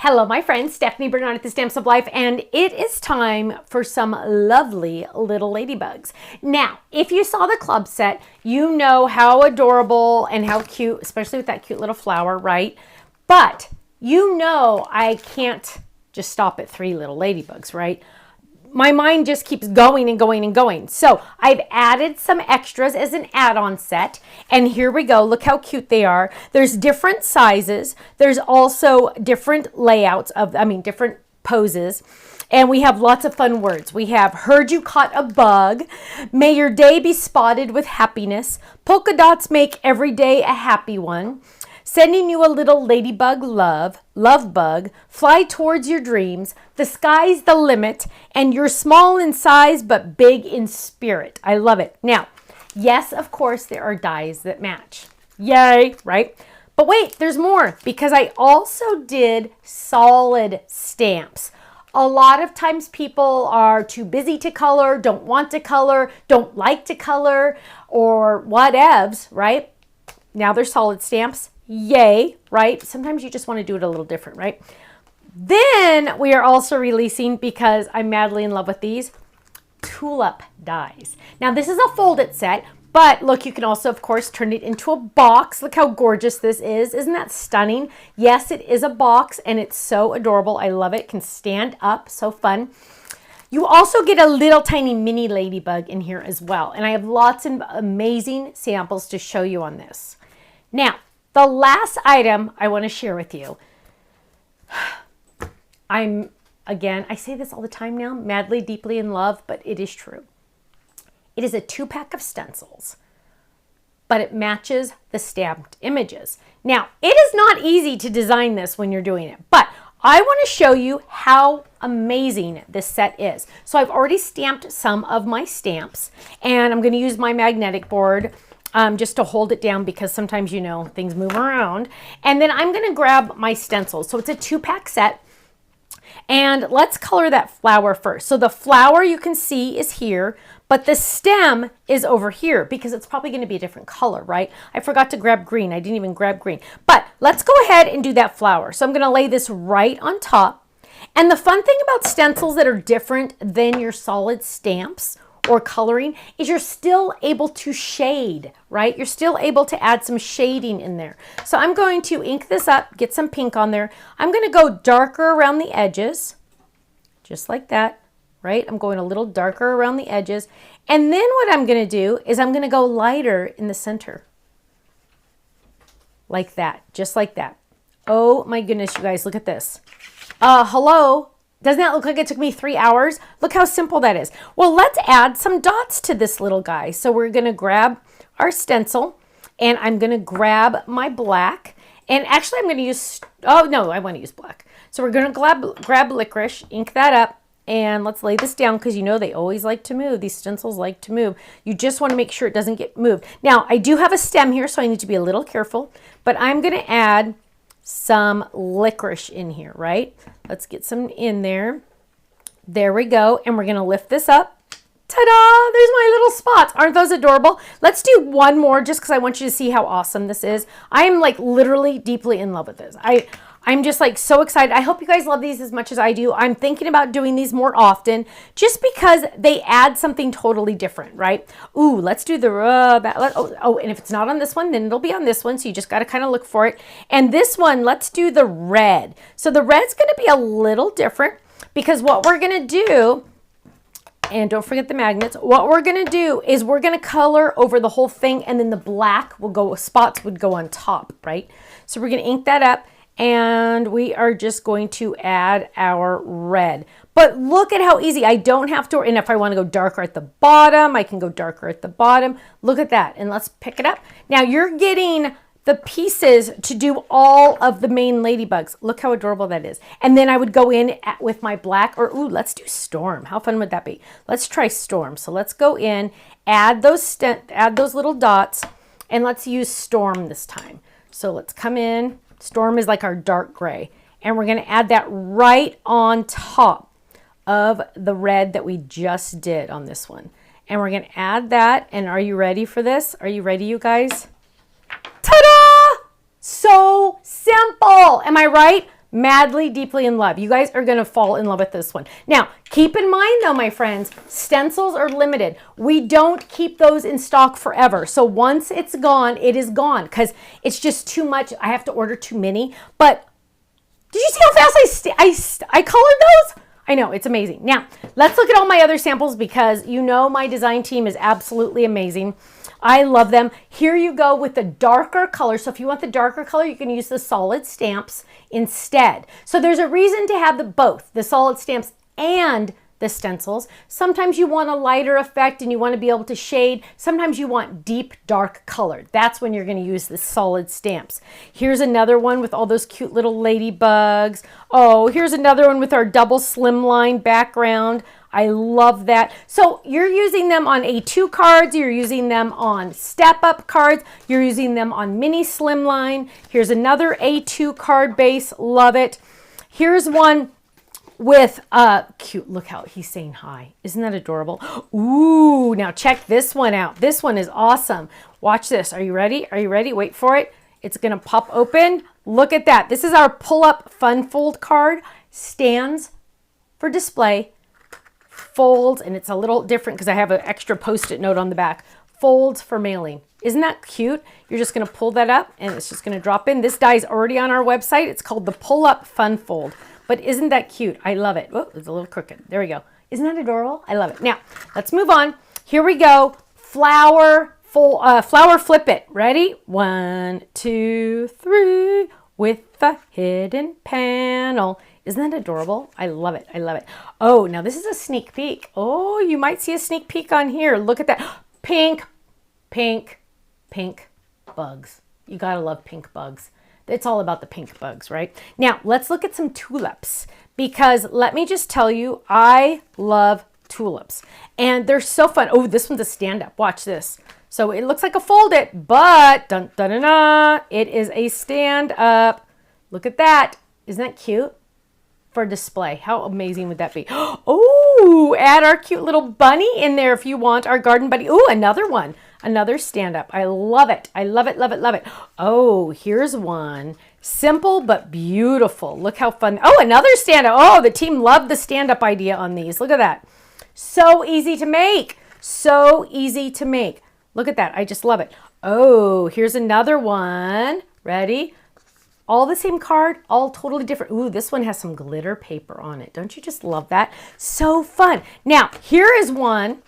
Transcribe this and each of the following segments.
Hello, my friend, Stephanie Bernard at the Stamps of Life, and it is time for some lovely little ladybugs. Now, if you saw the club set, you know how adorable and how cute, especially with that cute little flower, right? But you know I can't just stop at 3 little ladybugs, right? My mind just keeps going and going and going. So I've added some extras as an add-on set. And here we go. Look how cute they are. There's different sizes. There's also different layouts of, different poses. And we have lots of fun words. We have heard you caught a bug. May your day be spotted with happiness. Polka dots make every day a happy one. Sending you a little ladybug love bug, fly towards your dreams, the sky's the limit, and you're small in size but big in spirit. I love it. Now, yes, of course, there are dies that match. Yay, right? But wait, there's more, because I also did solid stamps. A lot of times people are too busy to color, don't want to color, don't like to color, or whatevs, right? Now they're solid stamps. Yay, right? Sometimes you just want to do it a little different, right? Then we are also releasing, because I'm madly in love with these, Tulip dies. Now this is a folded set, but look, you can also, of course, turn it into a box. Look how gorgeous this is. Isn't that stunning? Yes, it is a box, and it's so adorable. I love it. It can stand up. So fun. You also get a little tiny mini ladybug in here as well, and I have lots of amazing samples to show you on this. Now, the last item I want to share with you, I say this all the time now, madly, deeply in love, but it is true. It is a 2-pack of stencils, but it matches the stamped images. Now, it is not easy to design this when you're doing it, but I want to show you how amazing this set is. So I've already stamped some of my stamps, and I'm going to use my magnetic board just to hold it down, because sometimes, you know, things move around. And then I'm going to grab my stencils. So it's a 2-pack set. And let's color that flower first. So the flower you can see is here, but the stem is over here, because it's probably going to be a different color, right? I forgot to grab green. I didn't even grab green. But let's go ahead and do that flower. So I'm going to lay this right on top. And the fun thing about stencils that are different than your solid stamps or coloring is you're still able to shade, right? You're still able to add some shading in there. So I'm going to ink this up, get some pink on there. I'm going to go darker around the edges, just like that, right? I'm going a little darker around the edges. And then what I'm going to do is I'm going to go lighter in the center, like that, just like that. Oh my goodness, you guys, look at this. Hello. Doesn't that look like it took me 3 hours? Look how simple that is. Well, let's add some dots to this little guy. So we're going to grab our stencil, and I'm going to grab my black. And actually, I'm going to use, oh no, I want to use black. So we're going to grab licorice, ink that up, and let's lay this down, because you know they always like to move. These stencils like to move. You just want to make sure it doesn't get moved. Now, I do have a stem here, so I need to be a little careful, but I'm going to add some licorice in here, right? Let's get some in there. There we go. And we're going to lift this up. Ta-da! There's my little spots. Aren't those adorable? Let's do one more, just because I want you to see how awesome this is. I am like literally deeply in love with this. I'm just like so excited. I hope you guys love these as much as I do. I'm thinking about doing these more often, just because they add something totally different, right? Ooh, let's do the, and if it's not on this one, then it'll be on this one. So you just got to kind of look for it. And this one, let's do the red. So the red's going to be a little different, because what we're going to do, and don't forget the magnets, what we're going to do is we're going to color over the whole thing, and then the black will go, spots would go on top, right? So we're going to ink that up. And we are just going to add our red. But look at how easy. I don't have to, and if I want to go darker at the bottom, I can go darker at the bottom. Look at that. And let's pick it up. Now you're getting the pieces to do all of the main ladybugs. Look how adorable that is. And then I would go in with my black, or ooh, let's do Storm. How fun would that be? Let's try Storm. So let's go in, add those little dots, and let's use Storm this time. So let's come in. Storm is like our dark gray, and we're going to add that right on top of the red that we just did on this one. And we're going to add that, and are you ready for this? Are you ready, you guys? Ta-da! So simple. Am I right? madly, deeply in love. You guys are going to fall in love with this one. Now, keep in mind though, my friends, stencils are limited. We don't keep those in stock forever. So once it's gone, it is gone because it's just too much. I have to order too many. But did you see how fast I colored those? I know, it's amazing. Now, let's look at all my other samples because you know my design team is absolutely amazing. I love them. Here you go with the darker color. So if you want the darker color, you can use the solid stamps instead. So there's a reason to have both, the solid stamps and the stencils. Sometimes you want a lighter effect and you want to be able to shade. Sometimes you want deep, dark color. That's when you're going to use the solid stamps. Here's another one with all those cute little ladybugs. Oh, here's another one with our double slimline background. I love that. So you're using them on A2 cards, you're using them on step-up cards, you're using them on mini slimline. Here's another A2 card base, love it. Here's one with cute, look how he's saying hi. Isn't that adorable? Ooh, now check this one out. This one is awesome. Watch this. Are you ready? Are you ready? Wait for it. It's gonna pop open. Look at that. This is our pull-up fun fold card. Stands for display, folds, and it's a little different because I have an extra post-it note on the back. Folds for mailing. Isn't that cute? You're just gonna pull that up and it's just gonna drop in. This die is already on our website. It's called the Pull-Up Fun Fold. But isn't that cute? I love it. Oh, it's a little crooked. There we go. Isn't that adorable? I love it. Now, let's move on. Here we go. Flower flip it. Ready? 1, 2, 3. With the hidden panel. Isn't that adorable? I love it. I love it. Oh, now this is a sneak peek. Oh, you might see a sneak peek on here. Look at that. Pink, pink, pink bugs. You gotta love pink bugs. It's all about the pink bugs, right? Now, let's look at some tulips because let me just tell you, I love tulips and they're so fun. Oh, this one's a stand-up. Watch this. So it looks like a fold it, but dun, dun, dun, dun, it is a stand-up. Look at that. Isn't that cute? For display. How amazing would that be? Oh, add our cute little bunny in there if you want, our garden buddy. Oh, another one. Another stand-up. I love it. I love it, love it, love it. Oh, here's one. Simple but beautiful. Look how fun. Oh, another stand-up. Oh, the team loved the stand-up idea on these. Look at that. So easy to make. So easy to make. Look at that. I just love it. Oh, here's another one. Ready? All the same card, all totally different. Ooh, this one has some glitter paper on it. Don't you just love that? So fun. Now, here is one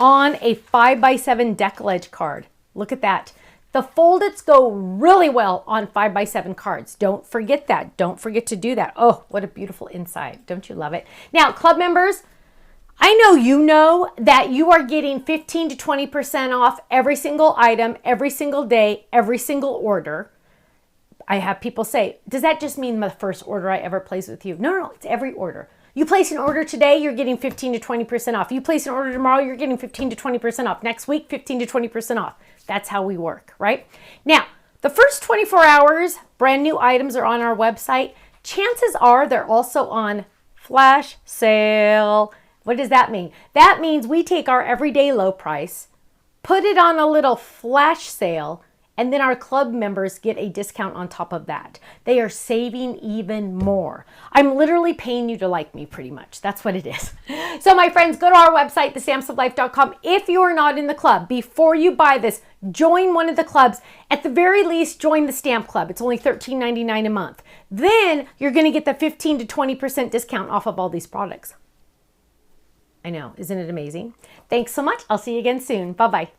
on a 5x7 decollage card. Look at that. The fold-its go really well on 5x7 cards. Don't forget that. Don't forget to do that. Oh, what a beautiful inside. Don't you love it? Now, club members, I know you know that you are getting 15 to 20% off every single item, every single day, every single order. I have people say, does that just mean the first order I ever place with you? No, no, it's every order. You place an order today, you're getting 15 to 20% off. You place an order tomorrow, you're getting 15 to 20% off. Next week, 15 to 20% off. That's how we work, right? Now, the first 24 hours, brand new items are on our website. Chances are they're also on flash sale. What does that mean? That means we take our everyday low price, put it on a little flash sale, and then our club members get a discount on top of that. They are saving even more. I'm literally paying you to like me pretty much. That's what it is. So my friends, go to our website, thestampsoflife.com. If you're not in the club, before you buy this, join one of the clubs. At the very least, join the Stamp Club. It's only $13.99 a month. Then you're gonna get the 15 to 20% discount off of all these products. I know, isn't it amazing? Thanks so much. I'll see you again soon. Bye-bye.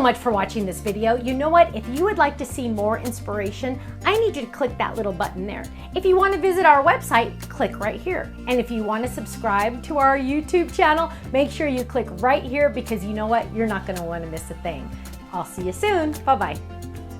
much for watching this video. You know what? If you would like to see more inspiration, I need you to click that little button there. If you want to visit our website, click right here. And if you want to subscribe to our YouTube channel, make sure you click right here because you know what? You're not going to want to miss a thing. I'll see you soon. Bye-bye.